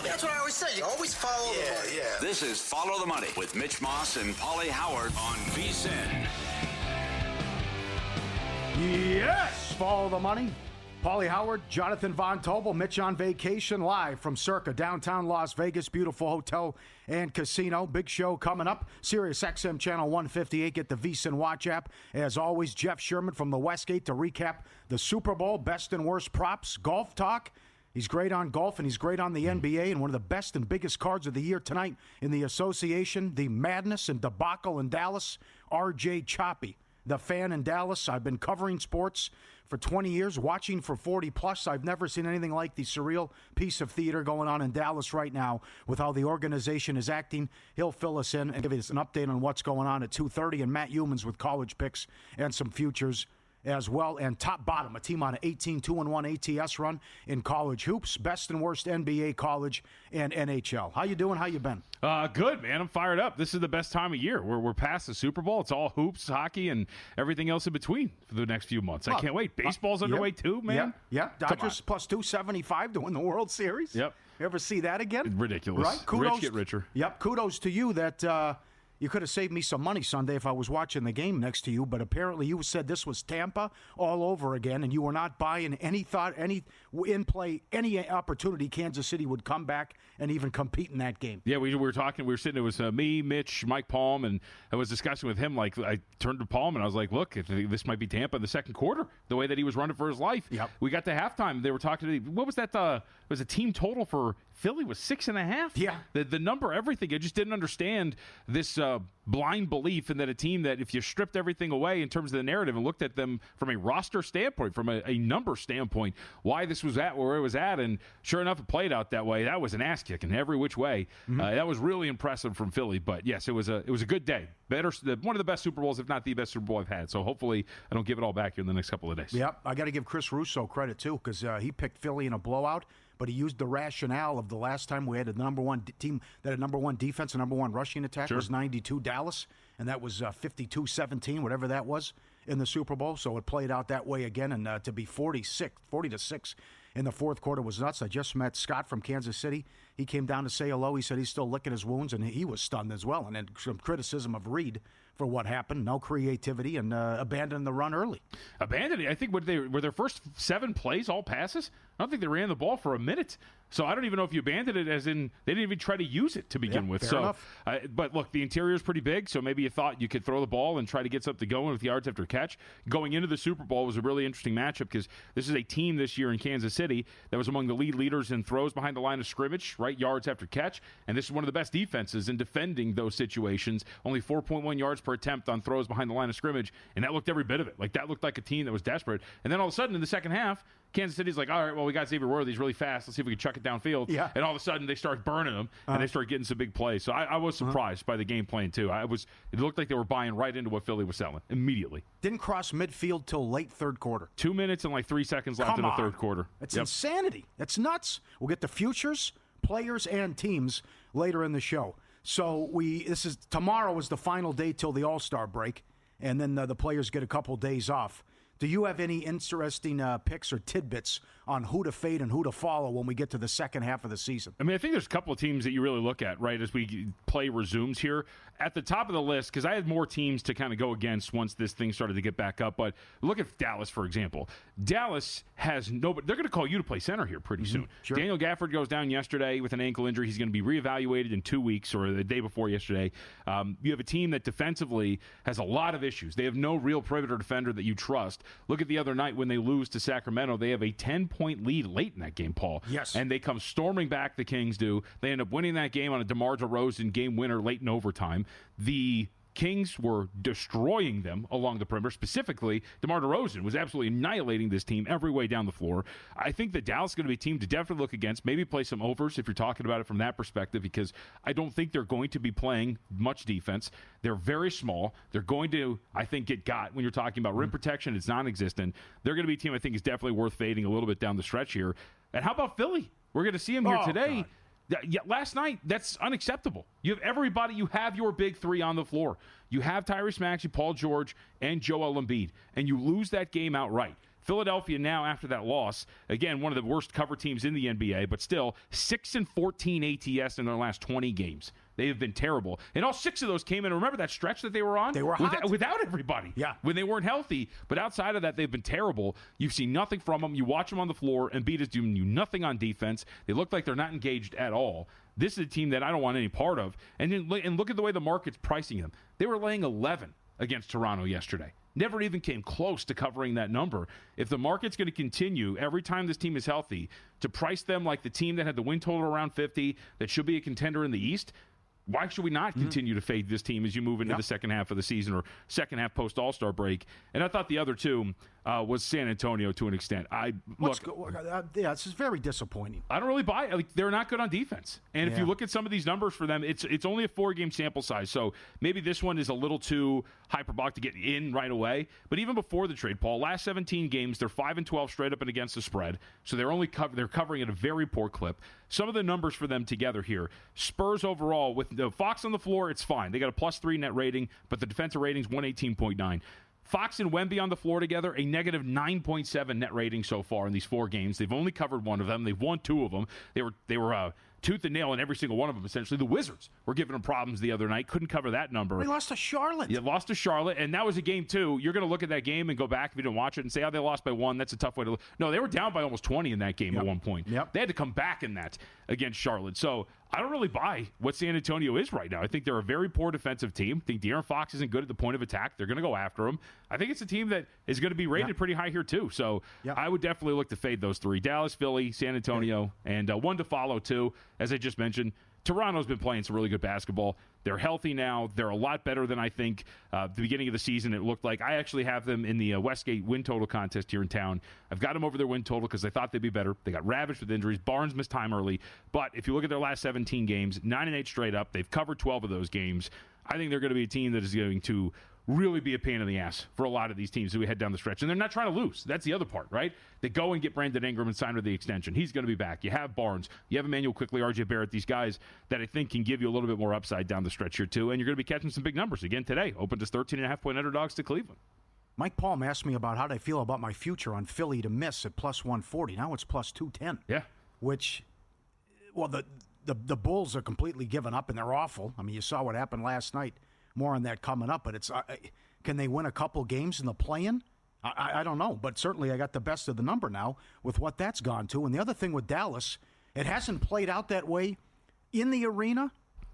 money. That's what I always say. You always follow the money. Yeah. This is Follow the Money with Mitch Moss and Pauly Howard on VSiN. Yes, Follow the Money. Pauly Howard, Jonathan Von Tobel, Mitch on vacation, live from Circa, downtown Las Vegas. Beautiful hotel and casino. Big show coming up. Sirius XM Channel 158. Get the VSiN Watch app. As always, Jeff Sherman from the Westgate to recap the Super Bowl, best and worst props, golf talk. He's great on golf, and he's great on the NBA, and one of the best and biggest cards of the year tonight in the association, the madness and debacle in Dallas, R.J. Choppy. The fan in Dallas. I've been covering sports for 20 years, watching for 40 plus. I've never seen anything like the surreal piece of theater going on in Dallas right now with how the organization is acting. He'll fill us in and give us an update on what's going on at 2:30, and Matt Humans with college picks and some futures as well. And top bottom, a team on an 18-2-1 ATS run in college hoops, best and worst NBA, college, and NHL. How you doing? How you been? Good, man. I'm fired up. This is the best time of year. We're past the Super Bowl. It's all hoops, hockey, and everything else in between for the next few months. I can't wait. Baseball's underway too, man. Yeah. Dodgers plus 275 to win the World Series. Yep. You ever see that again? Ridiculous. Right? Kudos, Rich get richer. Yep. Kudos to you that you could have saved me some money Sunday if I was watching the game next to you, but apparently you said this was Tampa all over again, and you were not buying any opportunity Kansas City would come back and even compete in that game. Yeah, we were talking. We were sitting. It was me, Mitch, Mike Palm, and I was discussing with him. Like, I turned to Palm and I was like, "Look, this might be Tampa in the second quarter. The way that he was running for his life." Yep. We got to halftime. They were talking to me. What was that? It was a team total for Philly was 6.5. Yeah. The number, everything. I just didn't understand this blind belief in that a team that if you stripped everything away in terms of the narrative and looked at them from a roster standpoint, from a number standpoint, why this was at where it was at. And sure enough, it played out that way. That was an ass kick in every which way. Mm-hmm. That was really impressive from Philly. But yes, it was a good day. One of the best Super Bowls, if not the best Super Bowl I've had. So hopefully I don't give it all back here in the next couple of days. Yep. I got to give Chris Russo credit too, because he picked Philly in a blowout, but he used the rationale of the last time we had a number one team that had number one defense and number one rushing attack. Sure. Was 92 Dallas, and that was 52-17, whatever that was, in the Super Bowl. So it played out that way again, and to be 40-6 in the fourth quarter was nuts. I just met Scott from Kansas City. He came down to say hello. He said he's still licking his wounds, and he was stunned as well. And then some criticism of Reed for what happened. No creativity, and abandoning the run early. Abandoned it. I think were their first 7 plays all passes? I don't think they ran the ball for a minute. So I don't even know if you abandoned it as in they didn't even try to use it to begin with. Fair enough. But look, the interior is pretty big, so maybe you thought you could throw the ball and try to get something going with yards after catch. Going into the Super Bowl was a really interesting matchup because this is a team this year in Kansas City that was among the lead leaders in throws behind the line of scrimmage, right, yards after catch, and this is one of the best defenses in defending those situations. Only 4.1 yards per attempt on throws behind the line of scrimmage, and that looked every bit of it. Like, that looked like a team that was desperate. And then all of a sudden in the second half, Kansas City's like, all right, well, we got Xavier Worthy. He's really fast. Let's see if we can chuck it downfield. Yeah. And all of a sudden, they start burning them, and they start getting some big plays. So I was surprised by the game plan, too. It looked like they were buying right into what Philly was selling immediately. Didn't cross midfield till late third quarter. 2 minutes and like 3 seconds left in the third quarter. That's insanity. That's nuts. We'll get the futures, players, and teams later in the show. So tomorrow is the final day till the All-Star break, and then the players get a couple days off. Do you have any interesting picks or tidbits on who to fade and who to follow when we get to the second half of the season? I mean, I think there's a couple of teams that you really look at, right, as we play resumes here. At the top of the list, because I had more teams to kind of go against once this thing started to get back up, but look at Dallas, for example. Dallas has nobody. They're going to call you to play center here pretty soon. Sure. Daniel Gafford goes down yesterday with an ankle injury. He's going to be reevaluated in 2 weeks or the day before yesterday. You have a team that defensively has a lot of issues. They have no real perimeter defender that you trust. Look at the other night when they lose to Sacramento. They have a 10-point lead late in that game, Paul. Yes. And they come storming back, the Kings do. They end up winning that game on a DeMar DeRozan game winner late in overtime. The Kings were destroying them along the perimeter. Specifically, DeMar DeRozan was absolutely annihilating this team every way down the floor. I think that Dallas is going to be a team to definitely look against, maybe play some overs if you're talking about it from that perspective, because I don't think they're going to be playing much defense. They're very small. They're going to, I think, get got. When you're talking about rim protection, it's non-existent. They're going to be a team I think is definitely worth fading a little bit down the stretch here. And how about Philly? We're going to see them here today. God. Yeah, last night, that's unacceptable. You have everybody, you have your big three on the floor. You have Tyrese Maxey, Paul George, and Joel Embiid, and you lose that game outright. Philadelphia now, after that loss, again, one of the worst cover teams in the NBA, but still 6-14 ATS in their last 20 games. They have been terrible. And all 6 of those came in. Remember that stretch that they were on? They were hot. Without everybody. Yeah. When they weren't healthy. But outside of that, they've been terrible. You've seen nothing from them. You watch them on the floor, and Embiid is doing you nothing on defense. They look like they're not engaged at all. This is a team that I don't want any part of. And look at the way the market's pricing them. They were laying 11 against Toronto yesterday. Never even came close to covering that number. If the market's going to continue every time this team is healthy to price them like the team that had the win total around 50 that should be a contender in the East, why should we not continue to fade this team as you move into the second half of the season or second half post All-Star break? And I thought the other two was San Antonio to an extent. This is very disappointing. I don't really buy it. Like, they're not good on defense. And if you look at some of these numbers for them, it's only a 4-game sample size. So maybe this one is a little too hyperbolic to get in right away. But even before the trade, Paul, last 17 games, they're 5-12 straight up and against the spread. So they're covering at a very poor clip. Some of the numbers for them together here. Spurs overall, with the Fox on the floor, it's fine. They got a +3 net rating, but the defensive rating's 118.9. Fox and Wemby on the floor together, a negative 9.7 net rating so far in these 4 games. They've only covered one of them. They've won 2 of them. They were tooth and nail in every single one of them, essentially. The Wizards were giving them problems the other night. Couldn't cover that number. They lost to Charlotte. Yeah, lost to Charlotte, and that was a game, too. You're going to look at that game and go back if you didn't watch it and say, they lost by 1. That's a tough way to look. No, they were down by almost 20 in that game at one point. They had to come back in that against Charlotte. So I don't really buy what San Antonio is right now. I think they're a very poor defensive team. I think De'Aaron Fox isn't good at the point of attack. They're going to go after him. I think it's a team that is going to be rated pretty high here, too. So I would definitely look to fade those 3. Dallas, Philly, San Antonio, and one to follow, too. As I just mentioned, Toronto's been playing some really good basketball. They're healthy now. They're a lot better than I think the beginning of the season it looked like. I actually have them in the Westgate win total contest here in town. I've got them over their win total because I thought they'd be better. They got ravaged with injuries. Barnes missed time early. But if you look at their last 17 games, 9-8 straight up. They've covered 12 of those games. I think they're going to be a team that is going to really be a pain in the ass for a lot of these teams as we head down the stretch. And they're not trying to lose. That's the other part, right? They go and get Brandon Ingram and sign with the extension. He's going to be back. You have Barnes. You have Emmanuel Quickly, RJ Barrett, these guys that I think can give you a little bit more upside down the stretch here, too. And you're going to be catching some big numbers again today. Opened as 13.5-point underdogs to Cleveland. Mike Palm asked me about how I feel about my future on Philly to miss at +140. Now it's +210. Yeah. Which, well, the Bulls are completely given up, and they're awful. I mean, you saw what happened last night. More on that coming up, but it's can they win a couple games in the play-in? I don't know, but certainly I got the best of the number now with what that's gone to. And the other thing with Dallas, it hasn't played out that way in the arena,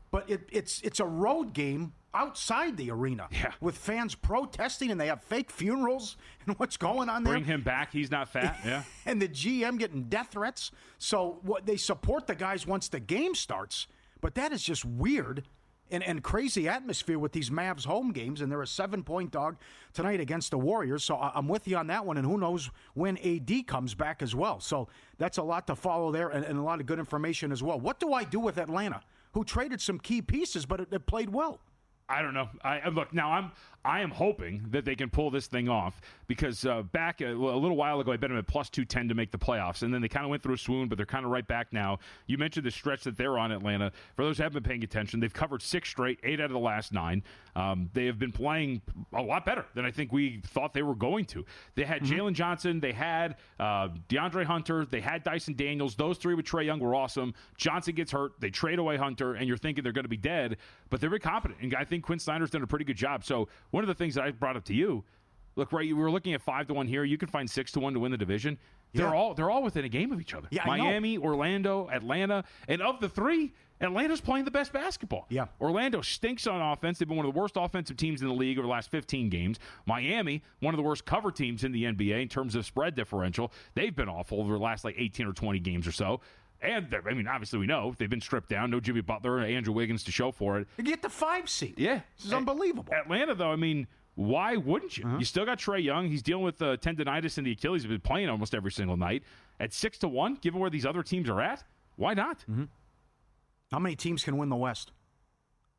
but it's a road game outside the arena with fans protesting, and they have fake funerals and what's going on there. Bring him back. He's not fat. Yeah. And the GM getting death threats. So they support the guys once the game starts, but that is just weird. And crazy atmosphere with these Mavs home games, and they're a 7-point dog tonight against the Warriors. So I'm with you on that one, and who knows when AD comes back as well. So that's a lot to follow there, and a lot of good information as well. What do I do with Atlanta, who traded some key pieces, but it played well? I don't know. Look, now I am hoping that they can pull this thing off because back a little while ago I bet them at +210 to make the playoffs, and then they kind of went through a swoon, but they're kind of right back now. You mentioned the stretch that they're on, Atlanta. For those who haven't been paying attention, they've covered 6 straight, 8 out of the last 9. They have been playing a lot better than I think we thought they were going to. They had Jalen Johnson, they had DeAndre Hunter, they had Dyson Daniels. Those 3 with Trae Young were awesome. Johnson gets hurt, they trade away Hunter, and you're thinking they're going to be dead, but they're very competent, and I think Quinn Snyder's done a pretty good job. So one of the things that I brought up to you, look, right, we were looking at 5-1 here. You can find 6-1 to win the division. They're all within a game of each other. Yeah, Miami, Orlando, Atlanta, and of the 3, Atlanta's playing the best basketball. Yeah. Orlando stinks on offense. They've been one of the worst offensive teams in the league over the last 15 games. Miami, one of the worst cover teams in the NBA in terms of spread differential. They've been awful over the last 18 or 20 games or so. And, I mean, obviously we know they've been stripped down. No Jimmy Butler or Andrew Wiggins to show for it. You get the 5 seed. Yeah. This is unbelievable. Atlanta, though, I mean, why wouldn't you? You still got Trae Young. He's dealing with tendonitis in the Achilles. He's been playing almost every single night. At 6-1, given where these other teams are at, why not? How many teams can win the West?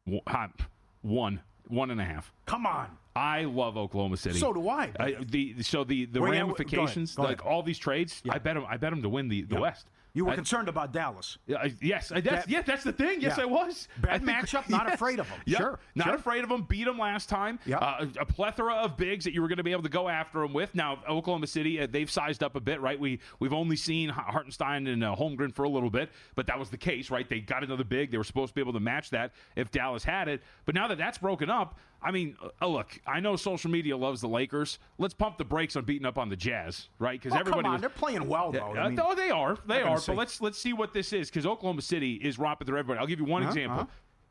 1.5. Come on. I love Oklahoma City. So do I. The ramifications, Go ahead. like all these trades, Yeah. I bet them to win the West. You were concerned about Dallas. Yes, that's the thing. Yes, Yeah. I was. Bad matchup, not afraid of them. Yep. Sure. Not afraid of them. Beat them last time. Yep. A plethora of bigs that you were going to be able to go after them with. Now, Oklahoma City, they've sized up a bit, right? We've only seen Hartenstein and Holmgren for a little bit, but that was the case, right? They got another big. They were supposed to be able to match that if Dallas had it. But now that that's broken up, I mean, look, I know social media loves the Lakers. Let's pump the brakes on beating up on the Jazz, right? Because everybody come on. They're playing well, though. I mean, they are. They are. see. But let's see what this is, because Oklahoma City is romping through everybody. I'll give you one example.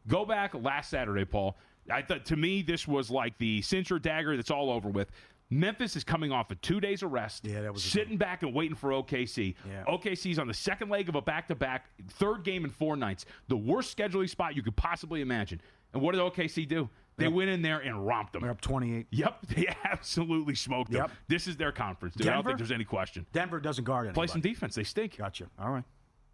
Go back last Saturday, Paul. I thought, to me, this was like the cincher dagger that's all over with. Memphis is coming off of 2 days of rest, sitting back and waiting for OKC. Yeah. OKC's on the second leg of a back-to-back, third game in 4 nights. The worst scheduling spot you could possibly imagine. And what did OKC do? They went in there and romped them. They're up 28. Yep, they absolutely smoked them. Yep. This is their conference, dude. I don't think there's any question. Denver doesn't guard anybody. Play some defense. They stink. Gotcha. All right.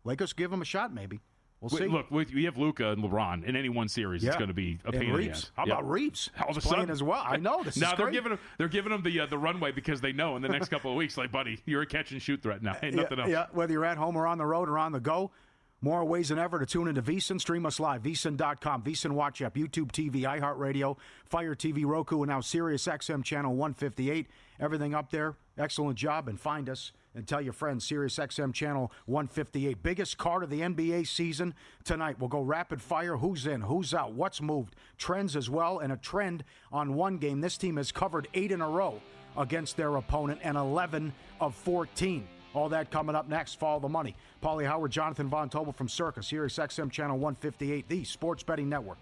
Lakers give them a shot, maybe. We'll see. Look, we have Luka and LeBron in any one series. It's going to be a pain in the ass. How about Reeves? All of a playing sudden as well. I know this. Now is they're giving him the runway because they know in the next couple of weeks, like, buddy, you're a catch and shoot threat now. Ain't nothing else. Yeah, whether you're at home or on the road or on the go. More ways than ever to tune into VSiN. Stream us live, VSiN.com, VSiN Watch App, YouTube TV, iHeartRadio, Fire TV, Roku, and now Sirius XM Channel 158. Everything up there. Excellent job. And find us and tell your friends, Sirius XM Channel 158. Biggest card of the NBA season tonight. We'll go rapid fire. Who's in? Who's out? What's moved? Trends as well. And a trend on one game. This team has covered 8 in a row against their opponent and 11 of 14. All that coming up next. Follow the money. Pauly Howard, Jonathan Von Tobel from Circa, Sirius XM Channel 158, the Sports Betting Network.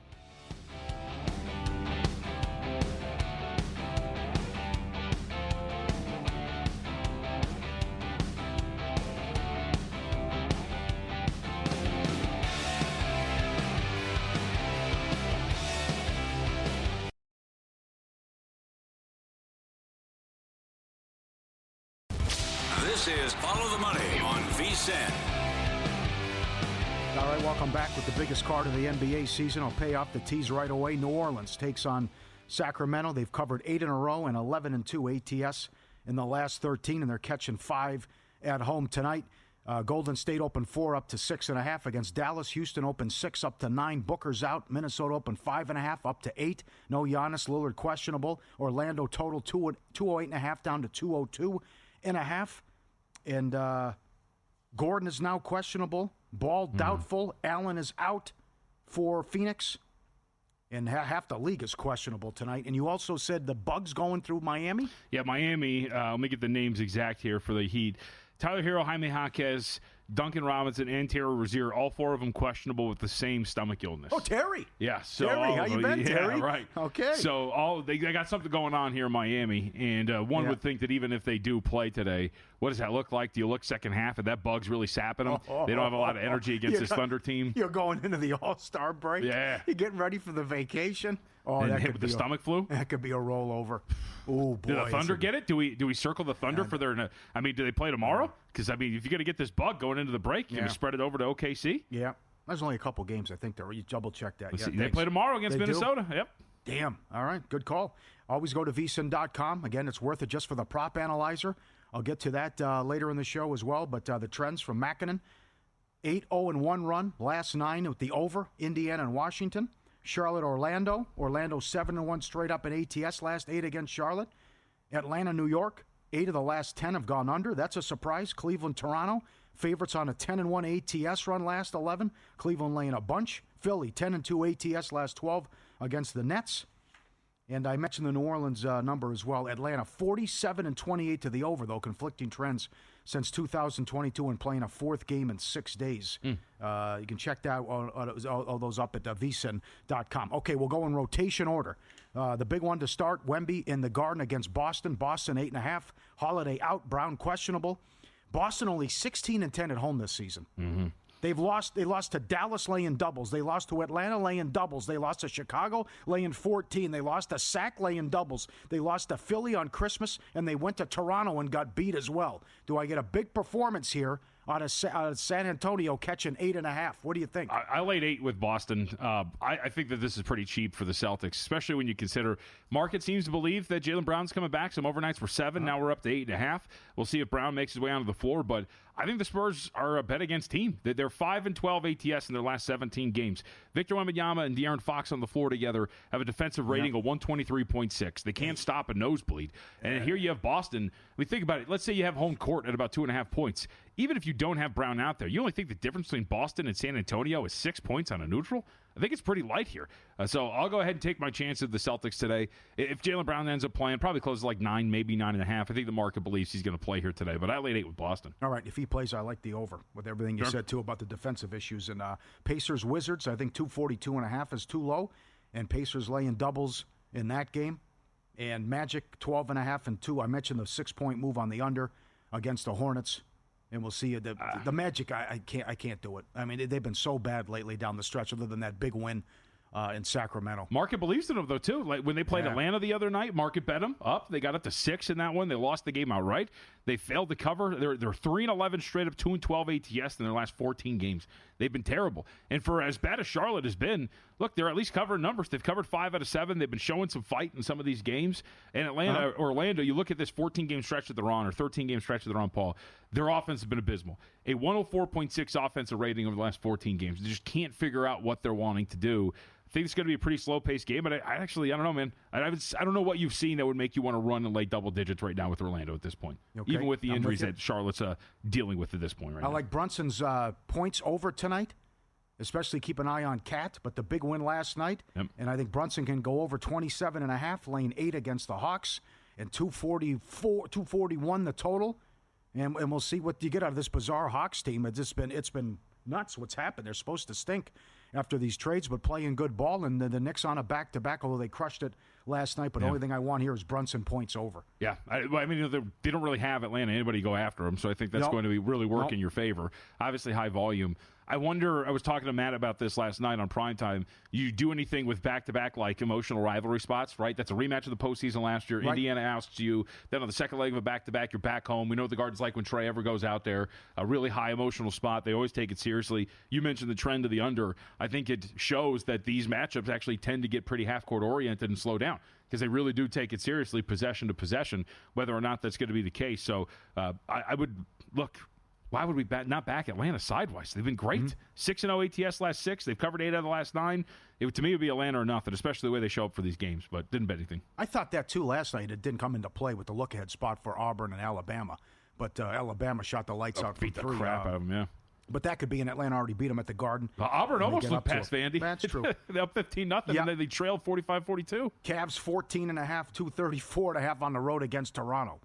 This is Follow the Money on VSiN. All right, welcome back with the biggest card of the NBA season. I'll pay off the tease right away. New Orleans takes on Sacramento. They've covered 8 in a row and 11-2 ATS in the last 13, and they're catching 5 at home tonight. Golden State opened 4 up to 6.5 against Dallas. Houston opened 6 up to 9. Booker's out. Minnesota opened 5.5 up to 8. No Giannis. Lillard questionable. Orlando total 208.5 down to 202.5. And Gordon is now questionable. Ball doubtful. Allen is out for Phoenix. And half the league is questionable tonight. And you also said the Bugs going through Miami? Yeah, Miami. Let me get the names exact here for the Heat. Tyler Hero, Jaime Jaquez, Duncan Robinson, and Terry Rozier, all 4 of them questionable with the same stomach illness. Oh, Terry. Yeah. So Terry, how you been, Terry? Yeah, right. Okay. So they got something going on here in Miami, and one would think that even if they do play today, what does that look like? Do you look second half, and that Bug's really sapping them? They don't have a lot of energy against this Thunder team. You're going into the All-Star break. Yeah. You're getting ready for the vacation. Oh, and that hit could with be the stomach flu. That could be a rollover. Oh boy! Do the Thunder get it? Do we circle the Thunder for their? I mean, do they play tomorrow? Because I mean, if you're going to get this bug going into the break, can we spread it over to OKC? Yeah, there's only a couple games I think there. You double check that. Yeah, they play tomorrow against Minnesota. Yep. Damn. All right. Good call. Always go to VSiN.com. Again, it's worth it just for the prop analyzer. I'll get to that later in the show as well. But the trends from Makinen: 8-0-1 run, last 9 with the over. Indiana and Washington. Charlotte, Orlando 7-1 straight up in ATS, last 8 against Charlotte. Atlanta, New York, 8 of the last 10 have gone under. That's a surprise. Cleveland, Toronto, favorites on a 10-1 ATS run last 11. Cleveland laying a bunch. Philly, 10-2 ATS last 12 against the Nets. And I mentioned the New Orleans number as well. Atlanta, 47-28 to the over, though. Conflicting trends since 2022 and playing a 4th game in 6 days. You can check that all those up at vsin.com. Okay, we'll go in rotation order. The big one to start, Wemby in the Garden against Boston. Boston 8.5. Holiday out. Brown questionable. Boston only 16-10 at home this season. Mm-hmm. They lost to Dallas laying doubles. They lost to Atlanta laying doubles. They lost to Chicago laying 14. They lost to Sac laying doubles. They lost to Philly on Christmas, and they went to Toronto and got beat as well. Do I get a big performance here out of San Antonio catching 8.5. What do you think? I laid 8 with Boston. I think that this is pretty cheap for the Celtics, especially when you consider market seems to believe that Jaylen Brown's coming back. Some overnights were 7. Now we're up to 8.5. We'll see if Brown makes his way onto the floor, but I think the Spurs are a bet against team. They're 5-12 ATS in their last 17 games. Victor Wembanyama and De'Aaron Fox on the floor together have a defensive rating of 123.6. They can't stop a nosebleed. And here you have Boston. I mean, think about it. Let's say you have home court at about 2.5 points. Even if you don't have Brown out there, you only think the difference between Boston and San Antonio is 6 points on a neutral? I think it's pretty light here. So I'll go ahead and take my chance with the Celtics today. If Jaylen Brown ends up playing, probably closes like 9, maybe 9.5. I think the market believes he's going to play here today, but I laid 8 with Boston. All right, if he plays, I like the over with everything you said, too, about the defensive issues. And Pacers-Wizards, I think 242.5 is too low, and Pacers laying doubles in that game. And Magic, 12.5 and 2. I mentioned the 6-point move on the under against the Hornets. And we'll see the Magic. I can't do it. I mean, they've been so bad lately down the stretch. Other than that big win in Sacramento. Market believes in them though too. Like when they played Atlanta the other night, market bet them up. They got up to 6 in that one. They lost the game outright. They failed to cover. They're 3-11 straight up, 2-12 ATS in their last 14 games. They've been terrible. And for as bad as Charlotte has been, look, they're at least covering numbers. They've covered 5 out of 7. They've been showing some fight in some of these games. And Orlando, you look at this 14-game stretch that they're on, or 13-game stretch that they're on, Paul. Their offense has been abysmal. A 104.6 offensive rating over the last 14 games. They just can't figure out what they're wanting to do. I think it's going to be a pretty slow-paced game, but I don't know, man. I don't know what you've seen that would make you want to run and lay double digits right now with Orlando at this point, even with the injuries that Charlotte's dealing with at this point right now. I like Brunson's points over tonight, especially keep an eye on Cat, but the big win last night, and I think Brunson can go over 27.5, lane 8 against the Hawks, and 241 the total, and we'll see what you get out of this bizarre Hawks team. It's been nuts what's happened. They're supposed to stink after these trades, but playing good ball, and the Knicks on a back-to-back, although they crushed it last night, but the only thing I want here is Brunson points over. Yeah, I mean, they don't really have Atlanta, anybody go after them, so I think that's going to be really work in your favor. Obviously, high volume. I wonder, I was talking to Matt about this last night on Primetime. You do anything with back-to-back, like emotional rivalry spots, right? That's a rematch of the postseason last year. Right. Indiana ousted you. Then on the second leg of a back-to-back, you're back home. We know what the Garden's like when Trey ever goes out there. A really high emotional spot. They always take it seriously. You mentioned the trend of the under. I think it shows that these matchups actually tend to get pretty half-court oriented and slow down because they really do take it seriously, possession to possession, whether or not that's going to be the case. So I would look. Why would we not back Atlanta sidewise? They've been great. 6-0 ATS last 6. They've covered 8 out of the last 9. To me, it would be Atlanta or nothing, especially the way they show up for these games, but didn't bet anything. I thought that, too, last night. It didn't come into play with the look-ahead spot for Auburn and Alabama, but Alabama shot the lights out from 3. Beat the crap out of them, yeah. But that could be, and Atlanta already beat them at the Garden. Auburn almost looked past Vandy. That's true. They're up 15-0, and then they trailed 45-42. Cavs 14.5, 234.5 on the road against Toronto.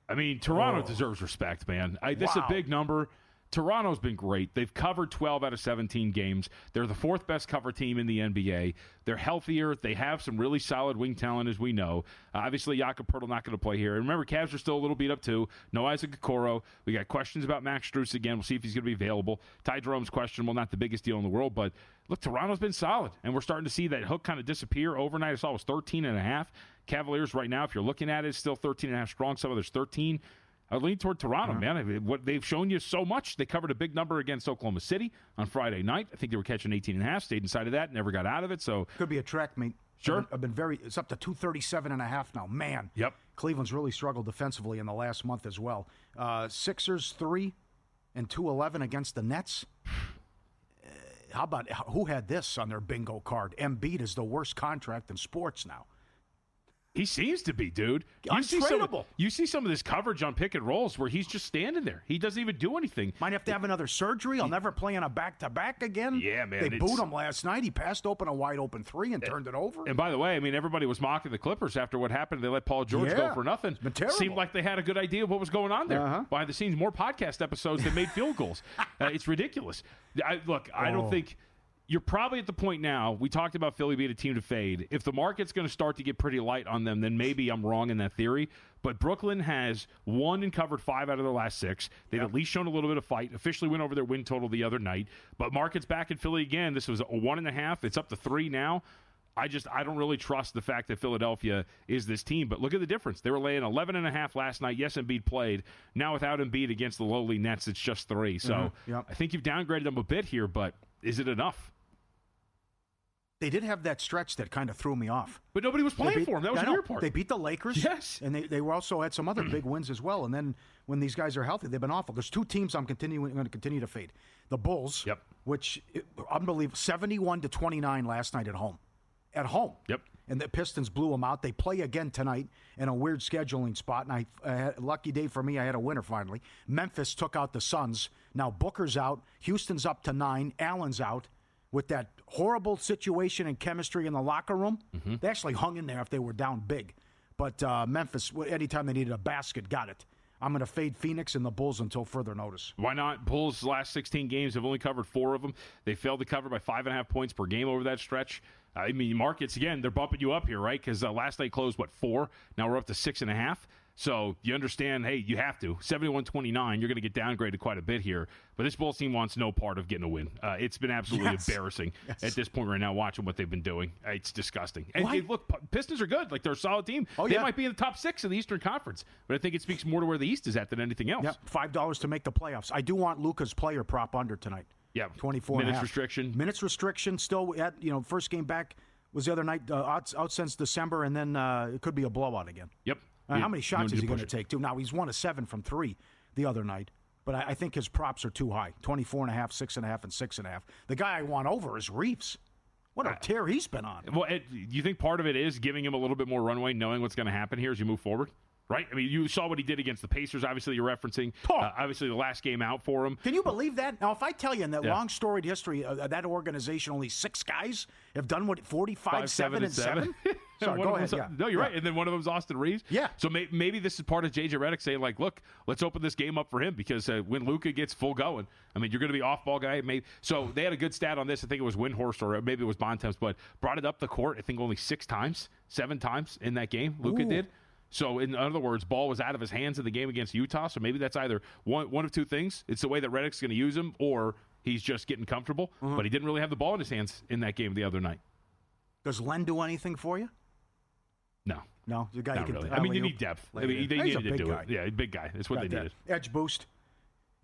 I mean, Toronto deserves respect, man. This is a big number. Toronto's been great. They've covered 12 out of 17 games. They're the 4th best cover team in the NBA. They're healthier. They have some really solid wing talent, as we know. Obviously, Jakob Poeltl not going to play here. And remember, Cavs are still a little beat up, too. No Isaac Okoro. We got questions about Max Strus again. We'll see if he's going to be available. Ty Jerome's questionable, not the biggest deal in the world. But, look, Toronto's been solid. And we're starting to see that hook kind of disappear. Overnight, I saw it was 13.5. Cavaliers right now, if you're looking at it, still 13.5 strong. Some others 13. I lean toward Toronto, man. I mean, what they've shown you so much. They covered a big number against Oklahoma City on Friday night. I think they were catching 18.5, stayed inside of that, never got out of it. So could be a track meet. Sure. I've been it's up to 237.5 now. Man. Yep. Cleveland's really struggled defensively in the last month as well. Sixers 3 and 2-11 against the Nets. How about who had this on their bingo card? Embiid is the worst contract in sports now. He seems to be, dude. You see some of this coverage on pick and rolls where he's just standing there. He doesn't even do anything. Might have to have another surgery. I'll never play on a back-to-back again. Yeah, man. They booed him last night. He passed open a wide-open 3 and turned it over. And by the way, I mean, everybody was mocking the Clippers after what happened. They let Paul George go for nothing. It's been terrible. Seemed like they had a good idea of what was going on there. Behind the scenes, more podcast episodes that made field goals. It's ridiculous. I don't think... You're probably at the point now, we talked about Philly being a team to fade. If the market's going to start to get pretty light on them, then maybe I'm wrong in that theory. But Brooklyn has won and covered 5 out of their last 6. They've at least shown a little bit of fight. Officially went over their win total the other night. But market's back in Philly again. This was a 1.5. It's up to 3 now. I don't really trust the fact that Philadelphia is this team. But look at the difference. They were laying 11.5 last night. Yes, Embiid played. Now without Embiid against the lowly Nets, it's just 3. So I think you've downgraded them a bit here, but is it enough? They did have that stretch that kind of threw me off. But nobody was playing for them. That was the weird part. They beat the Lakers. Yes. And they were also had some other big wins as well. And then when these guys are healthy, they've been awful. There's 2 teams I'm going to continue to fade. The Bulls, which, unbelievable, 71-29 last night at home. At home. Yep. And the Pistons blew them out. They play again tonight in a weird scheduling spot. And lucky day for me, I had a winner finally. Memphis took out the Suns. Now Booker's out. Houston's up to 9. Allen's out. With that horrible situation and chemistry in the locker room, they actually hung in there if they were down big. But Memphis, anytime they needed a basket, got it. I'm going to fade Phoenix and the Bulls until further notice. Why not? Bulls' last 16 games have only covered 4 of them. They failed to cover by 5.5 points per game over that stretch. I mean, markets, again, they're bumping you up here, right? Because last night closed, 4? Now we're up to 6.5. So you understand, hey, you have to. 71-29, you're going to get downgraded quite a bit here. But this Bulls team wants no part of getting a win. It's been absolutely embarrassing at this point right now, watching what they've been doing. It's disgusting. And hey, look, Pistons are good. Like, they're a solid team. They might be in the top 6 of the Eastern Conference. But I think it speaks more to where the East is at than anything else. Yep, $5 to make the playoffs. I do want Luka's player prop under tonight. Yeah, 24 minutes restriction. Minutes restriction still at, first game back was the other night, out since December, and then it could be a blowout again. Yep. How many shots is he going to take, too? Now, he's 1 of 7 from 3 the other night, but I think his props are too high, 24.5, 6.5, and 6.5. The guy I want over is Reeves. What a tear he's been on. Well, you think part of it is giving him a little bit more runway, knowing what's going to happen here as you move forward? Right? I mean, you saw what he did against the Pacers, obviously, you're referencing. Obviously, the last game out for him. Can you believe that? Now, if I tell you in that long storied history of that organization, only 6 guys have done what, 45, 7, and 7? Sorry, go ahead. No, you're right. And then one of them's Austin Reeves. Yeah. So maybe this is part of J.J. Redick saying, like, look, let's open this game up for him because when Luka gets full going, I mean, you're going to be off-ball guy. So they had a good stat on this. I think it was Windhorst or maybe it was Bontemps, but brought it up the court, I think, only 7 times in that game. Luka did. So, in other words, ball was out of his hands in the game against Utah. So maybe that's either one of 2 things. It's the way that Redick's going to use him, or he's just getting comfortable. But he didn't really have the ball in his hands in that game the other night. Does Len do anything for you? No, the guy not really. I mean, you need depth. I mean, they needed to do it. Yeah, big guy. That's what they needed. Edge boost.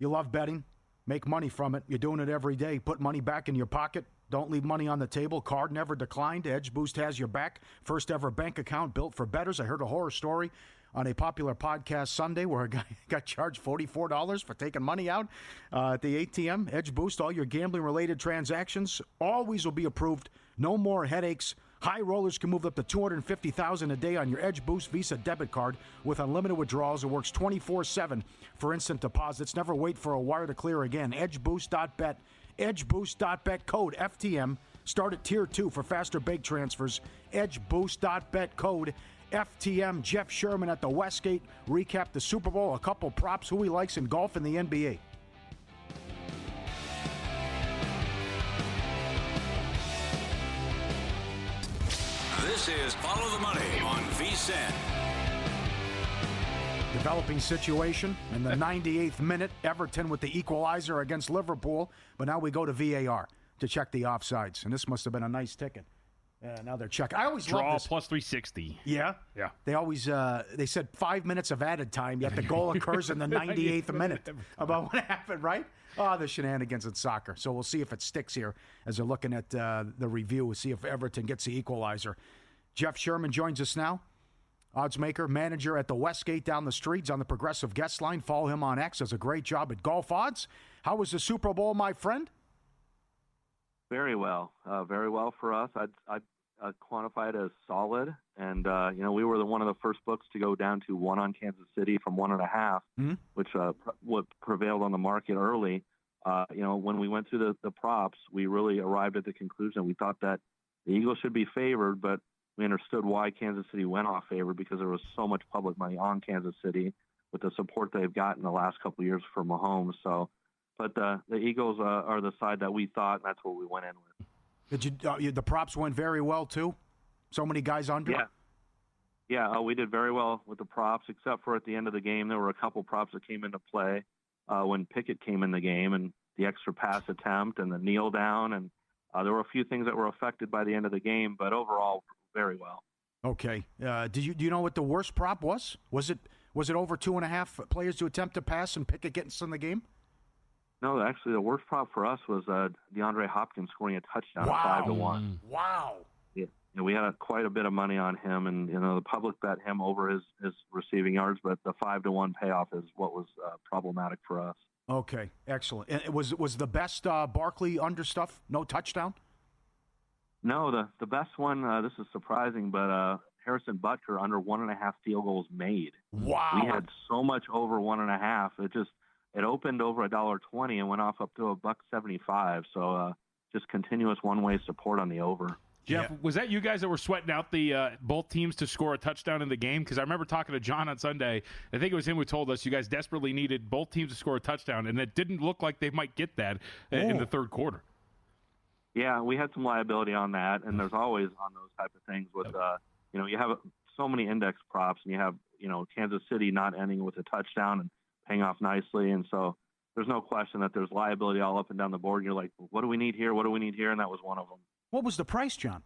You love betting. Make money from it. You're doing it every day. Put money back in your pocket. Don't leave money on the table. Card never declined. Edge Boost has your back. First ever bank account built for bettors. I heard a horror story on a popular podcast Sunday where a guy got charged $44 for taking money out at the ATM. Edge Boost, all your gambling-related transactions always will be approved. No more headaches. High rollers can move up to $250,000 a day on your Edge Boost Visa debit card with unlimited withdrawals. It works 24/7 for instant deposits. Never wait for a wire to clear again. EdgeBoost.bet. EdgeBoost.bet code FTM. Start at Tier 2 for faster bank transfers. EdgeBoost.bet code FTM. Jeff Sherman at the Westgate. Recap the Super Bowl, a couple props, who he likes in golf and the NBA. This is Follow the Money on VSiN. Developing situation in the 98th minute. Everton with the equalizer against Liverpool. But now we go to VAR to check the offsides. And this must have been a nice ticket. Now they're checking. I always love this. Plus 360. Yeah? Yeah. They always, they said 5 minutes of added time, yet the goal occurs in the 98th minute. About what happened, right? Oh, the shenanigans in soccer. So we'll see if it sticks here as they're looking at the review. We'll see if Everton gets the equalizer. Jeff Sherman joins us now. Oddsmaker, manager at the Westgate down the street. He's on the Progressive Guest Line. Follow him on X. Does a great job at golf odds. How was the Super Bowl, my friend? Very well. Very well for us. I'd quantify it as solid. And, we were one of the first books to go down to 1 on Kansas City from 1.5, which what prevailed on the market early. When we went through the props, we really arrived at the conclusion. We thought that the Eagles should be favored, but we understood why Kansas City went off favored because there was so much public money on Kansas City with the support they've gotten the last couple of years from Mahomes. So, but the Eagles are the side that we thought, and that's what we went in with. Did you? The props went very well too. So many guys under. Yeah. We did very well with the props, except for at the end of the game, there were a couple props that came into play when Pickett came in the game, and the extra pass attempt and the kneel down, and There were a few things that were affected by the end of the game, but overall, very well. Okay. Do you know what the worst prop was? Was it over 2.5 players to attempt to pass and pick against in the game? No, actually, the worst prop for us was DeAndre Hopkins scoring a touchdown at 5-1. Wow. Yeah, we had quite a bit of money on him, and the public bet him over his receiving yards, but the 5-1 payoff is what was problematic for us. Okay, excellent. And it was the best Barkley under stuff? No touchdown? No, the best one. This is surprising, but Harrison Butker under 1.5 field goals made. Wow. We had so much over 1.5. It opened over $1.20 and went off up to $1.75. So just continuous one-way support on the over. Jeff, was that you guys that were sweating out the both teams to score a touchdown in the game? Because I remember talking to John on Sunday. I think it was him who told us you guys desperately needed both teams to score a touchdown, and it didn't look like they might get that in the third quarter. Yeah, we had some liability on that, and there's always on those type of things with, you have so many index props, and you have, Kansas City not ending with a touchdown and paying off nicely, and so there's no question that there's liability all up and down the board, and you're like, what do we need here? What do we need here? And that was one of them. What was the price, John?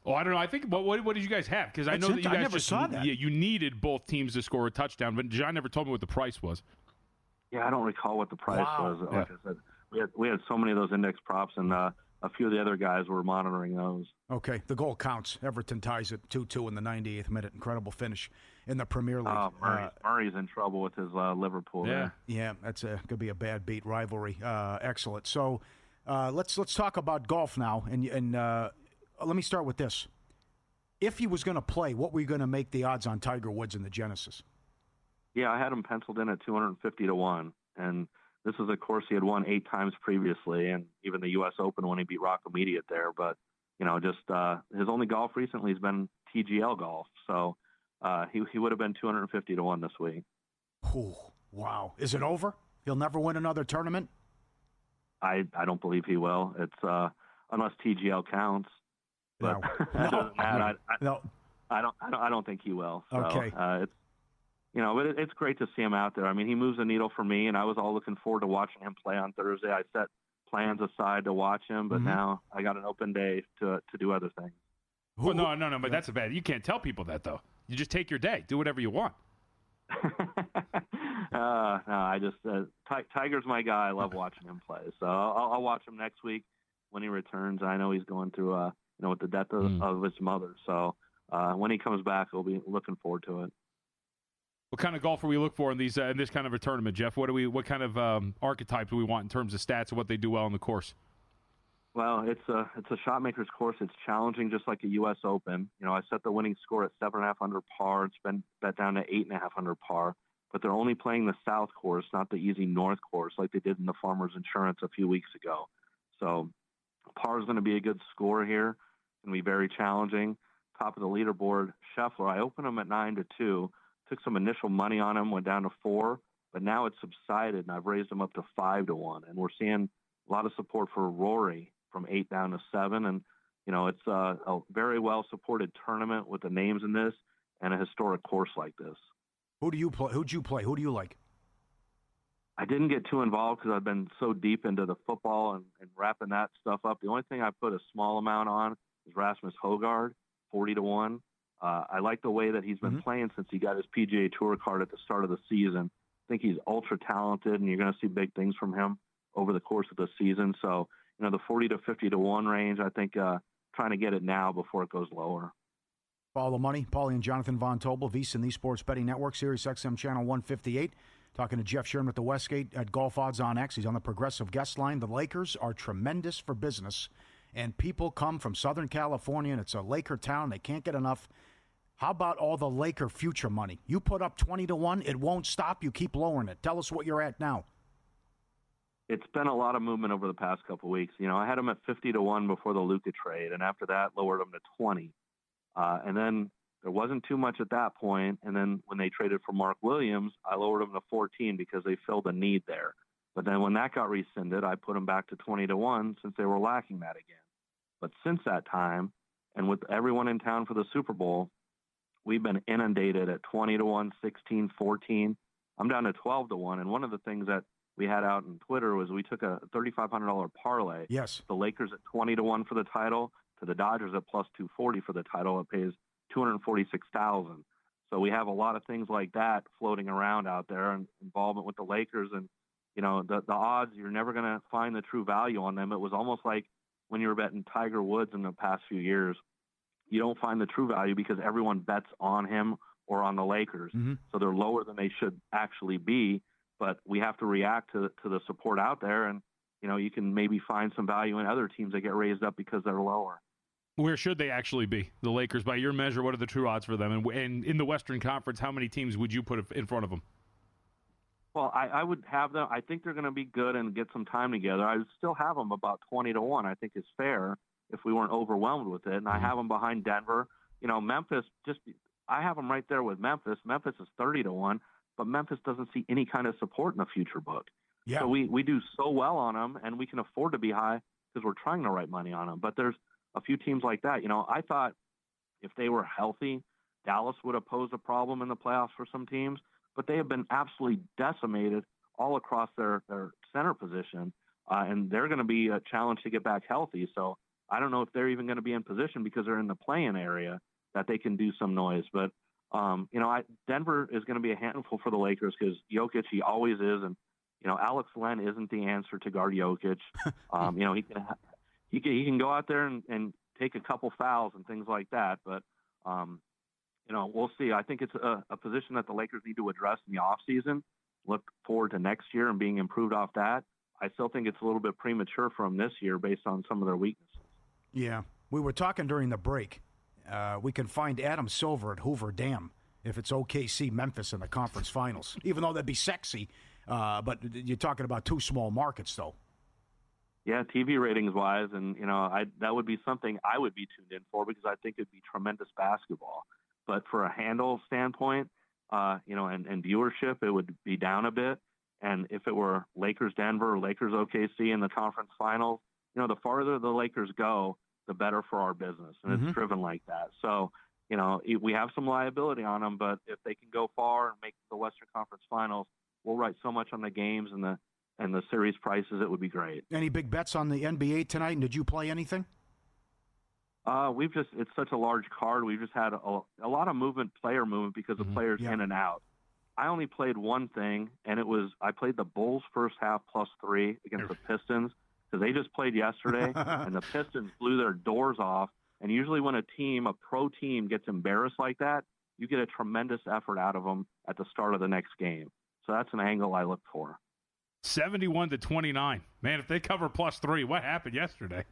Oh, I don't know. I think what did you guys have? Because I know that you guys never saw that. Yeah, you needed both teams to score a touchdown, but John never told me what the price was. Yeah, I don't recall what the price was. Like I said, we had so many of those index props, and a few of the other guys were monitoring those. Okay, the goal counts. Everton ties it 2-2 in the 98th minute. Incredible finish in the Premier League. Murray's in trouble with his Liverpool. Yeah, that's going to be a bad beat rivalry. Excellent. So let's talk about golf now, and let me start with this. If he was going to play, what were you going to make the odds on Tiger Woods in the Genesis? Yeah, I had him penciled in at 250-1, and this is a course he had won 8 times previously, and even the U.S. Open when he beat Rocco Mediate there. But his only golf recently has been TGL golf, so he would have been 250-1 this week. Ooh, wow! Is it over? He'll never win another tournament? I don't believe he will. It's unless TGL counts. But I don't think he will. So, okay. But it's great to see him out there. I mean, he moves the needle for me, and I was all looking forward to watching him play on Thursday. I set plans aside to watch him, but now I got an open day to do other things. Well, no, but that's a bad. You can't tell people that, though. You just take your day. Do whatever you want. No, I just Tiger's my guy. I love watching him play. So I'll watch him next week when he returns. I know he's going through with the death of his mother. So when he comes back, we'll be looking forward to it. What kind of golfer we look for in these in this kind of a tournament, Jeff? What kind of archetypes do we want in terms of stats and what they do well on the course? Well, it's a shot maker's course. It's challenging, just like a U.S. Open. I set the winning score at 7.5 under par. It's been bet down to 8.5 under par. But they're only playing the South course, not the easy North course, like they did in the Farmers Insurance a few weeks ago. So par is going to be a good score here. It's going to be very challenging. Top of the leaderboard, Scheffler. I opened him at 9-2. Took some initial money on him, went down to 4, but now it's subsided, and I've raised him up to 5-1. And we're seeing a lot of support for Rory from 8 down to 7. And, it's a very well-supported tournament with the names in this and a historic course like this. Who do you play? Who'd you play? Who do you like? I didn't get too involved because I've been so deep into the football and wrapping that stuff up. The only thing I put a small amount on is Rasmus Højgaard, 40-1. I like the way that he's been playing since he got his PGA Tour card at the start of the season. I think he's ultra talented, and you're going to see big things from him over the course of the season. So, the 40 to 50-1 range, I think trying to get it now before it goes lower. Follow the money. Pauly and Jonathan Von Tobel, VSiN, the Sports Betting Network, Sirius XM Channel 158. Talking to Jeff Sherman at the Westgate at Golf Odds on X. He's on the Progressive guest line. The Lakers are tremendous for business, and people come from Southern California, and it's a Laker town. They can't get enough. How about all the Laker future money? You put up 20-1, it won't stop. You keep lowering it. Tell us what you're at now. It's been a lot of movement over the past couple of weeks. I had him at 50-1 before the Luka trade, and after that, lowered him to 20. And then there wasn't too much at that point. And then when they traded for Mark Williams, I lowered him to 14 because they filled a need there. But then when that got rescinded, I put him back to 20-1 since they were lacking that again. But since that time, and with everyone in town for the Super Bowl, we've been inundated at 20-1, 16, 14. I'm down to 12-1. And one of the things that we had out on Twitter was we took a $3,500 parlay. Yes. The Lakers at 20-1 for the title, to the Dodgers at plus 240 for the title. It pays $246,000. So we have a lot of things like that floating around out there, and involvement with the Lakers. And the odds, you're never going to find the true value on them. It was almost like when you were betting Tiger Woods in the past few years. You don't find the true value because everyone bets on him or on the Lakers. Mm-hmm. So they're lower than they should actually be. But we have to react to the support out there, and you can maybe find some value in other teams that get raised up because they're lower. Where should they actually be? The Lakers, by your measure, what are the true odds for them? And in the Western Conference, how many teams would you put in front of them? Well, I would have them. I think they're going to be good and get some time together. I would still have them about 20-1. I think is fair if we weren't overwhelmed with it. And I have them behind Denver. Memphis. I have them right there with Memphis. Memphis is 30-1. But Memphis doesn't see any kind of support in the future book. Yeah. So we do so well on them, and we can afford to be high because we're trying to write money on them. But there's a few teams like that. I thought if they were healthy, Dallas would have posed a problem in the playoffs for some teams. But they have been absolutely decimated all across their center position, and they're going to be a challenge to get back healthy. So I don't know if they're even going to be in position because they're in the play-in area that they can do some noise. But Denver is going to be a handful for the Lakers because Jokic, he always is. And, Alex Len isn't the answer to guard Jokic. He can go out there and take a couple fouls and things like that. But, we'll see. I think it's a position that the Lakers need to address in the offseason. Look forward to next year and being improved off that. I still think it's a little bit premature from this year based on some of their weaknesses. Yeah. We were talking during the break. We can find Adam Silver at Hoover Dam if it's OKC Memphis in the conference finals, even though that'd be sexy. But you're talking about two small markets, though. Yeah, TV ratings wise, and that would be something I would be tuned in for because I think it'd be tremendous basketball. But for a handle standpoint, and viewership, it would be down a bit. And if it were Lakers Denver or Lakers OKC in the conference finals, the farther the Lakers go, the better for our business, and it's driven like that. So, we have some liability on them, but if they can go far and make the Western Conference Finals, we'll write so much on the games and the series prices, it would be great. Any big bets on the NBA tonight? And did you play anything? It's such a large card. We've just had a lot of player movement because of players in and out. I only played one thing, and I played the Bulls first half +3 against the Pistons. Because they just played yesterday, and the Pistons blew their doors off. And usually when a pro team, gets embarrassed like that, you get a tremendous effort out of them at the start of the next game. So that's an angle I look for. 71-29. Man, if they cover +3, what happened yesterday?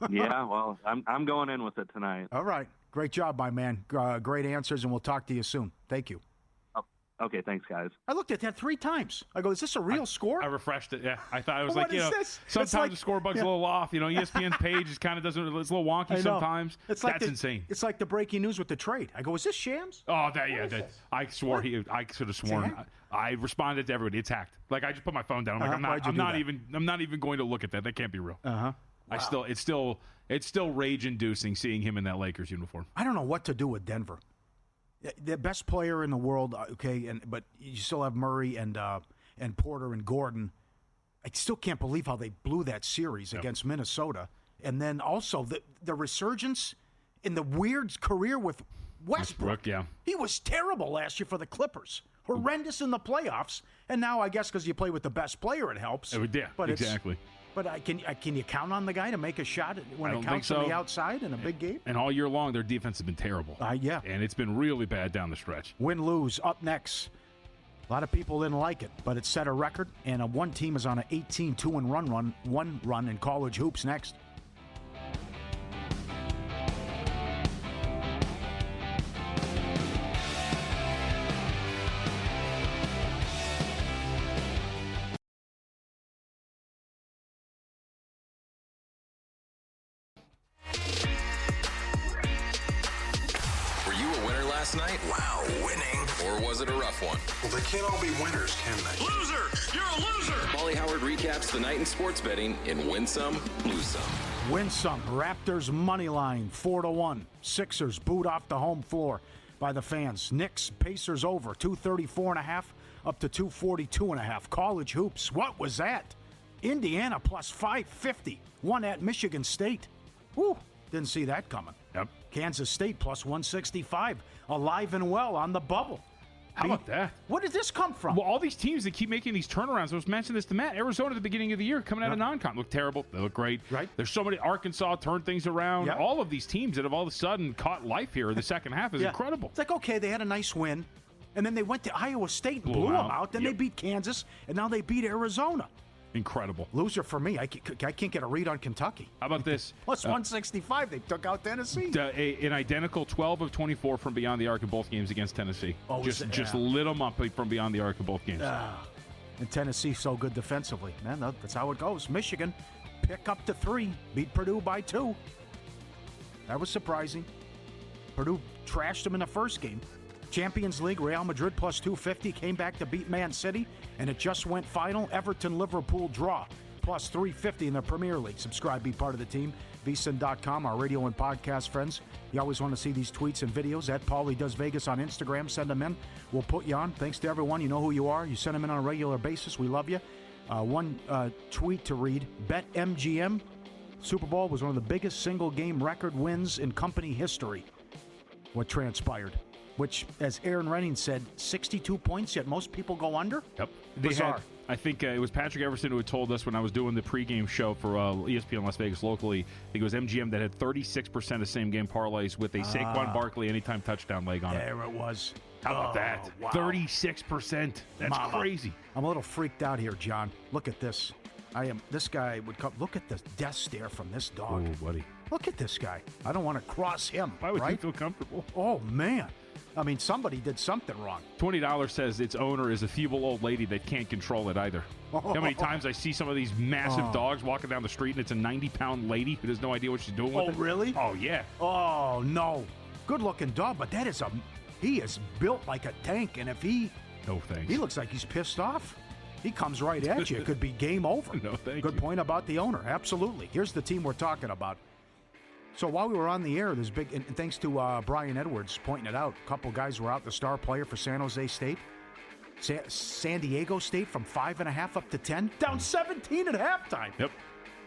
Yeah, well, I'm going in with it tonight. All right. Great job, my man. Great answers, and we'll talk to you soon. Thank you. Okay, thanks, guys. I looked at that 3 times. I go, is this a real score? I refreshed it, yeah. I thought it was this? Sometimes the scorebug's a little off. ESPN's page is kind of it's a little wonky sometimes. That's insane. It's like the breaking news with the trade. I go, is this shams? Oh, I swore I could have sworn. I responded to everybody. It's hacked. Like I just put my phone down. I'm like, I'm not even going to look at that. That can't be real. Wow. It's still rage inducing seeing him in that Lakers uniform. I don't know what to do with Denver. The best player in the world, okay, but you still have Murray and Porter and Gordon. I still can't believe how they blew that series against Minnesota. And then also the resurgence in the weird career with Westbrook. Yeah. He was terrible last year for the Clippers. Horrendous in the playoffs. And now I guess because you play with the best player, it helps. Yeah, but exactly. But can you count on the guy to make a shot when it counts on the outside in a big game? And all year long, their defense has been terrible. Yeah. And it's been really bad down the stretch. Win-lose up next. A lot of people didn't like it, but it set a record, and one team is on an 18-2-1 run in college hoops next. Night? Wow, winning. Or was it a rough one? Well, they can't all be winners, can they? Loser! You're a loser! Pauly Howard recaps the night in sports betting in Win Some, Lose Some. Win Some. Raptors money line 4-1. Sixers booed off the home floor by the fans. Knicks Pacers over 234.5. up to 242.5. College hoops, what was that? Indiana plus 550. Won at Michigan State. Whew, didn't see that coming. Yep. Kansas State plus 165. Alive and well on the bubble. How about that? Where did this come from? Well, all these teams that keep making these turnarounds. I was mentioning this to Matt. Arizona at the beginning of the year coming out of non-con looked terrible. They look great. Right. There's so many. Arkansas turned things around. Yep. All of these teams that have all of a sudden caught life here in the second half is incredible. It's like, okay, they had a nice win, and then they went to Iowa State and blew them out. Then they beat Kansas, and now they beat Arizona. Incredible. Loser for me. I can't get a read on Kentucky. How about this? Plus 165. They took out Tennessee. An identical 12 of 24 from beyond the arc in both games against Tennessee. Oh, just lit them up from beyond the arc in both games. And Tennessee so good defensively. Man, that's how it goes. Michigan, pick up to 3. Beat Purdue by 2. That was surprising. Purdue trashed them in the first game. Champions League, Real Madrid plus 250 came back to beat Man City, and it just went final. Everton-Liverpool draw plus 350 in the Premier League. Subscribe, be part of the team. vsin.com, our radio and podcast friends. You always want to see these tweets and videos at Pauly Does Vegas on Instagram. Send them in. We'll put you on. Thanks to everyone. You know who you are. You send them in on a regular basis. We love you. One tweet to read. BetMGM Super Bowl was one of the biggest single-game record wins in company history. What transpired? Which, as Aaron Renning said, 62 points, yet most people go under? Yep. Bizarre. I think it was Patrick Everson who had told us when I was doing the pregame show for ESPN Las Vegas locally. I think it was MGM that had 36% of same-game parlays with a Saquon Barkley anytime touchdown leg on it. There it was. How about that? Wow. 36%. That's crazy. I'm a little freaked out here, John. Look at this. This guy would come. Look at the death stare from this dog. Oh, buddy. Look at this guy. I don't want to cross him. Why would you right? feel comfortable? Oh, man. I mean, somebody did something wrong. $20 says its owner is a feeble old lady that can't control it either. How many times I see some of these massive dogs walking down the street and it's a 90-pound lady who has no idea what she's doing with it? Oh, really? Oh, yeah. Oh, no. Good-looking dog, but he is built like a tank, and if he looks like he's pissed off. He comes right at you. It could be game over. No, thank you. Good point about the owner. Absolutely. Here's the team we're talking about. So while we were on the air, there's and thanks to Brian Edwards pointing it out, a couple guys were out. The star player for San Jose State. San Diego State from 5.5 up to 10. Down 17 at halftime. Yep.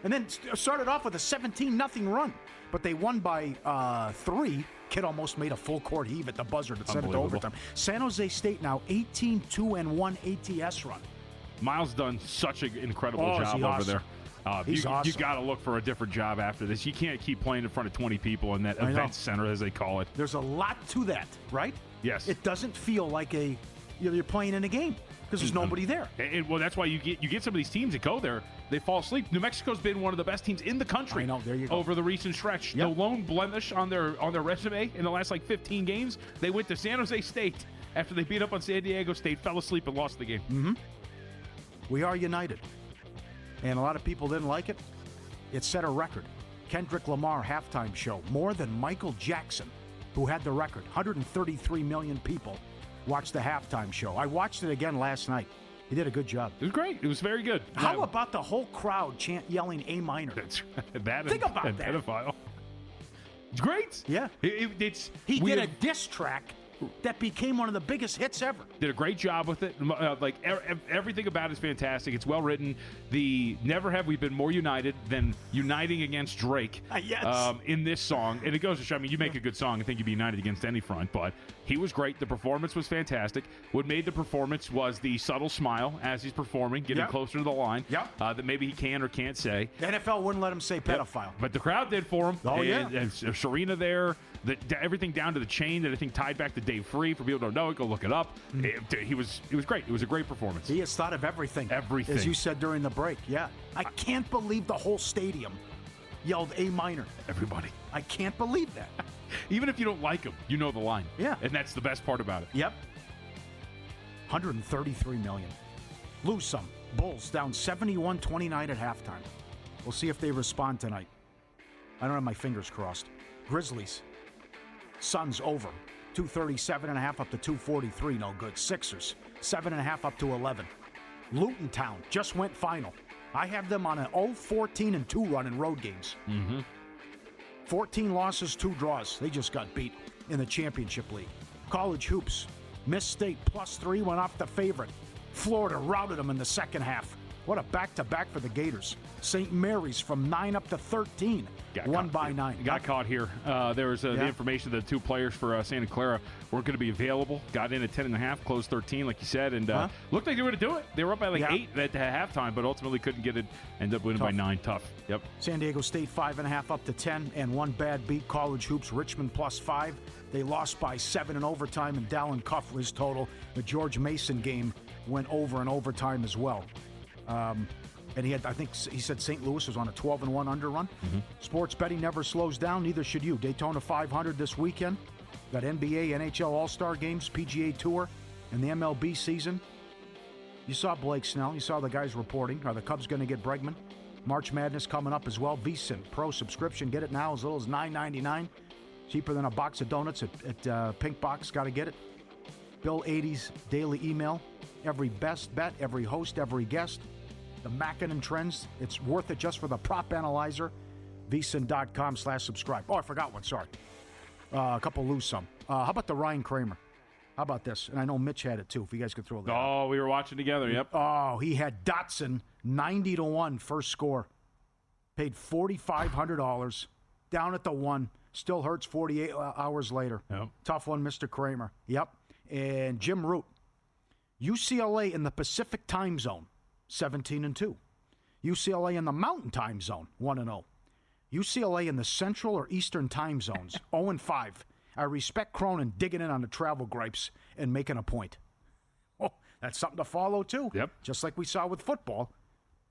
And then started off with a 17-0 run. But they won by 3. Kid almost made a full court heave at the buzzer that sent it to overtime. San Jose State now 18-2-1 ATS run. Miles done such an incredible job over there. He's awesome. You got to look for a different job after this. You can't keep playing in front of 20 people in that event center, as they call it. There's a lot to that, right? Yes. It doesn't feel like you're playing in a game because there's nobody there. Well, that's why you get some of these teams that go there, they fall asleep. New Mexico's been one of the best teams in the country. I know, there you go. Over the recent stretch. Yep. The lone blemish on their resume in the last 15 games, they went to San Jose State after they beat up on San Diego State, fell asleep, and lost the game. Mm-hmm. We are united. And a lot of people didn't like it. It set a record. Kendrick Lamar halftime show. More than Michael Jackson, who had the record. 133 million people watched the halftime show. I watched it again last night. He did a good job. It was great. It was very good. How about the whole crowd yelling A minor? Think about that. Pedophile. It's great. Yeah. He did a diss track that became one of the biggest hits ever. Did a great job with it. Everything about it is fantastic. It's well written. Never have we been more united than uniting against Drake in this song. And it goes to show, you make a good song. I think you'd be united against any front. But he was great. The performance was fantastic. What made the performance was the subtle smile as he's performing, getting closer to the line. That maybe he can or can't say. The NFL wouldn't let him say pedophile. Yep. But the crowd did for him. Oh, and Serena there. Everything down to the chain, everything tied back to Dave Free. For people who don't know it, go look it up. He was great. It was a great performance. He has thought of everything. Everything. As you said during the break, yeah. I can't believe the whole stadium yelled A minor. Everybody. I can't believe that. Even if you don't like him, you know the line. Yeah. And that's the best part about it. Yep. 133 million. Lose some. Bulls down 71-29 at halftime. We'll see if they respond tonight. I don't have my fingers crossed. Grizzlies. Suns over. 237.5 up to 243. No good. Sixers. 7.5 up to 11. Luton Town just went final. I have them on an 0-14-2 run in road games. 14 losses, 2 draws. They just got beat in the championship league. College hoops. Miss State +3 went off the favorite. Florida routed them in the second half. What a back-to-back for the Gators. St. Mary's from 9 up to 13. Won by 9. Got caught here. There was the information that the two players for Santa Clara weren't going to be available. Got in at 10.5, closed 13, like you said, and looked like they were going to do it. They were up by 8 at halftime, but ultimately couldn't get it. Ended up winning by 9. Tough. Yep. San Diego State 5.5 up to 10, and one bad beat. College hoops, Richmond +5. They lost by 7 in overtime, and Dallin Cuff was total. The George Mason game went over in overtime as well. And he had, I think he said St. Louis was on a 12-1 under run. Mm-hmm. Sports betting never slows down, neither should you. Daytona 500 this weekend. Got NBA, NHL All-Star games, PGA Tour, and the MLB season. You saw Blake Snell. You saw the guys reporting. Are the Cubs going to get Bregman? March Madness coming up as well. VSiN Pro subscription. Get it now as little as $9.99. Cheaper than a box of donuts at Pink Box. Got to get it. Bill 80's daily email. Every best bet, every host, every guest. The Mackinnon trends. It's worth it just for the prop analyzer. VSiN.com/subscribe. Oh, I forgot one. Sorry. A couple lose some. How about the Ryan Kramer? How about this? And I know Mitch had it too. If you guys could throw that. Oh, we were watching together. Yep. Oh, he had Dotson 90-1 first score. Paid $4,500. Down at the 1. Still hurts 48 hours later. Yep. Tough one, Mr. Kramer. Yep. And Jim Root. UCLA in the Pacific time zone. 17-2. UCLA in the Mountain Time Zone, 1-0. UCLA in the Central or Eastern Time Zones, 0-5. I respect Cronin digging in on the travel gripes and making a point. Oh, that's something to follow too. Yep. Just like we saw with football.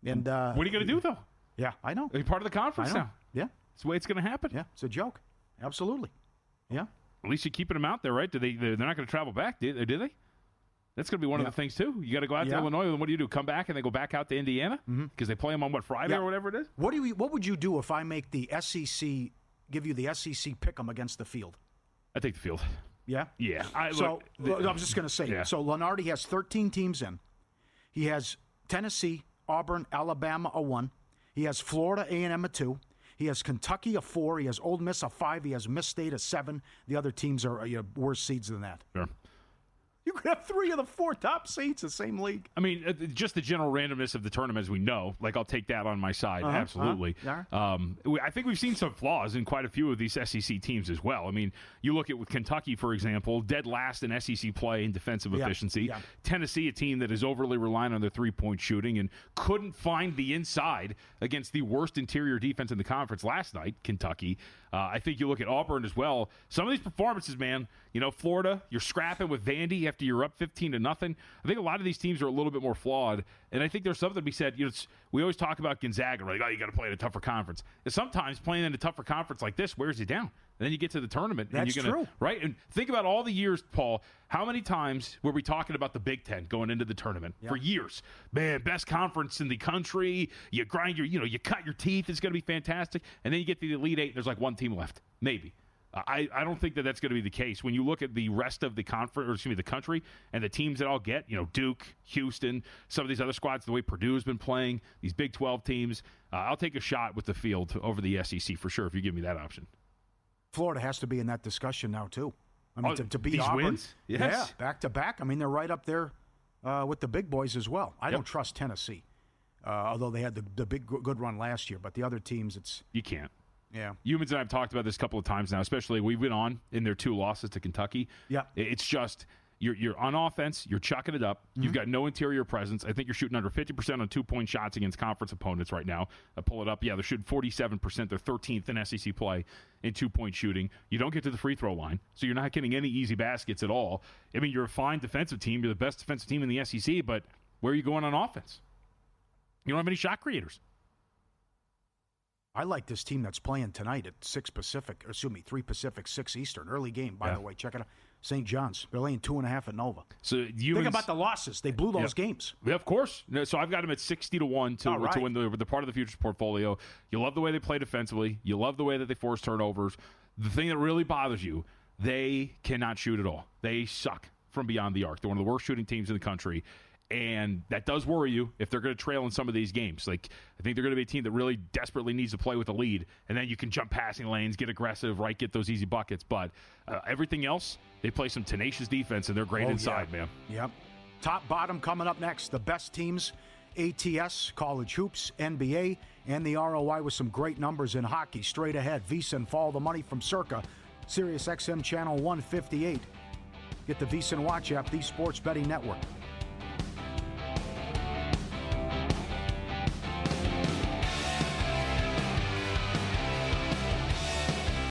And what are you going to do though? Yeah, I know. Are you part of the conference now? Yeah, it's the way it's going to happen. Yeah, it's a joke. Absolutely. Yeah. At least you're keeping them out there, right? They're not going to travel back, do they? That's going to be one of the things, too. You got to go out to Illinois, and what do? Come back, and they go back out to Indiana? Because they play them on, Friday or whatever it is? What would you do if I make the SEC, give you the SEC pick 'em against the field? I take the field. Yeah? Yeah. I was just going to say, so Lenardi has 13 teams in. He has Tennessee, Auburn, Alabama a 1. He has Florida A&M a 2. He has Kentucky a 4. He has Ole Miss a 5. He has Miss State a 7. The other teams are worse seeds than that. Sure. You could have 3 of the 4 top seeds in the same league. I mean, just the general randomness of the tournament, as we know. Like, I'll take that on my side, absolutely. I think we've seen some flaws in quite a few of these SEC teams as well. I mean, you look at with Kentucky, for example, dead last in SEC play in defensive efficiency. Yeah. Tennessee, a team that is overly reliant on their three-point shooting and couldn't find the inside against the worst interior defense in the conference last night, Kentucky. I think you look at Auburn as well. Some of these performances, man, Florida, you're scrapping with Vandy after you're up 15-0. I think a lot of these teams are a little bit more flawed, and I think there's something to be said. We always talk about Gonzaga, right? You got to play in a tougher conference. And sometimes playing in a tougher conference like this wears you down. And then you get to the tournament. That's and you're true. Right? And think about all the years, Paul, how many times were we talking about the Big Ten going into the tournament for years? Man, best conference in the country. You grind you cut your teeth. It's going to be fantastic. And then you get to the Elite Eight, and there's like one team left. Maybe. I don't think that's going to be the case. When you look at the rest of the the country, and the teams that I'll get, Duke, Houston, some of these other squads, the way Purdue's been playing, these Big 12 teams, I'll take a shot with the field over the SEC for sure if you give me that option. Florida has to be in that discussion now, too. I mean, to beat these Auburn. Wins? Yes. Yeah, back-to-back. I mean, they're right up there with the big boys as well. I don't trust Tennessee, although they had the big good run last year. But the other teams, you can't. Yeah. Humans and I have talked about this a couple of times now, especially we've been on in their 2 losses to Kentucky. Yeah. It's just you're on offense, you're chucking it up. Mm-hmm. You've got no interior presence. I think you're shooting under 50% on 2-point shots against conference opponents right now. I pull it up. Yeah, they're shooting 47%. They're 13th in SEC play in 2-point shooting. You don't get to the free throw line, so you're not getting any easy baskets at all. I mean, you're a fine defensive team. You're the best defensive team in the SEC, but where are you going on offense? You don't have any shot creators. I like this team that's playing tonight at 3 Pacific, 6 Eastern. Early game, by the way. Check it out. St. John's. They're laying 2.5 at Nova. So think about the losses. They blew those games. Yeah, of course. So I've got them at 60-1 to win the part of the futures portfolio. You love the way they play defensively. You love the way that they force turnovers. The thing that really bothers you, they cannot shoot at all. They suck from beyond the arc. They're one of the worst shooting teams in the country. And that does worry you if they're going to trail in some of these games. Like, I think they're going to be a team that really desperately needs to play with a lead, and then you can jump passing lanes, get aggressive, right, get those easy buckets. But everything else, they play some tenacious defense, and they're great inside, man. Yep. Top bottom coming up next. The best teams, ATS, college hoops, NBA, and the ROI with some great numbers in hockey. Straight ahead, VSiN, Follow the Money from Circa, Sirius XM Channel 158. Get the VSiN Watch app, the Sports Betting Network.